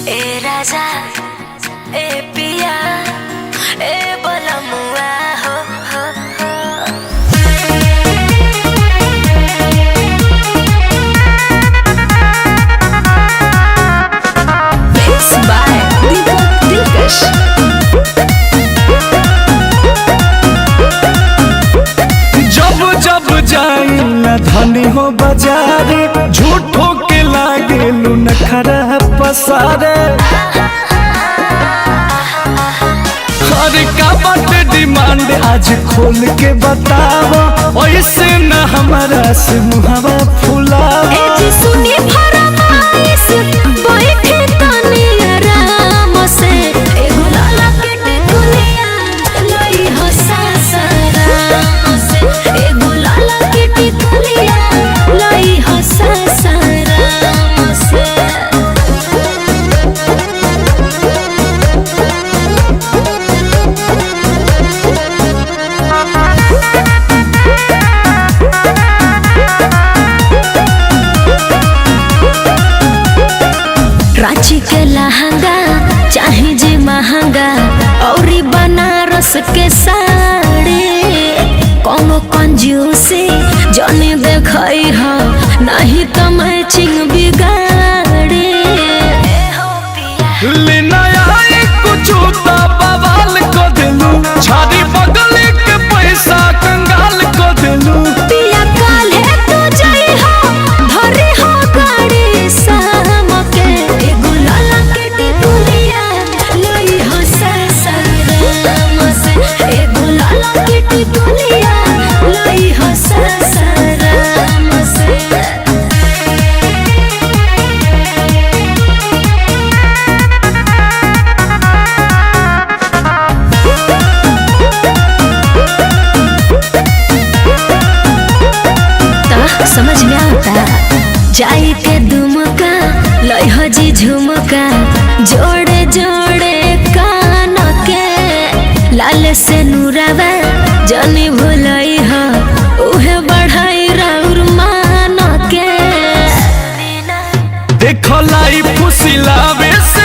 ए राजा ए पिया ए बलमुआ हो हो हो। Mixed by Deepak Dilkash। जब जब जाई न धनी हो बाजारे झूठो के लागे नखरा पसारे। हर का बाटे डिमांड आज खोल के बताओ, ऐसे न हमारा से मुहावा फुलावा। ए जी सुनी फरमाइश बैठे तनी आराम से, एगो लाला के टिकुलिया लई हो सासाराम से, एगो लाला के टिकुलिया लई हो सासाराम से। रांची के लहंगा चाहे जी महंगा, और बनारस के साड़ी कोनो कंजूसी जाने देखई हो, नहीं तो मैचिंग बिगाड़ी। लेना आई कुछ तो बवाल को दिलू, छाड़ी बगल के पैसा कंगाल को दिलू। पिया काले तू जाई हो धरी हो गाड़ी शाम के, एगो लाला के टिकुलिया लई हो सासाराम से, एगो लाला के टिकुलिया लई हो सासाराम से। समझ में आता जाई के दुमका लई हो जी झुमका, जोड़े जोड़े कान के लाल से नूरावा जनी भुलई हो, उहे बढ़ाई राउर मान के। देखो लाई फुसिलावे से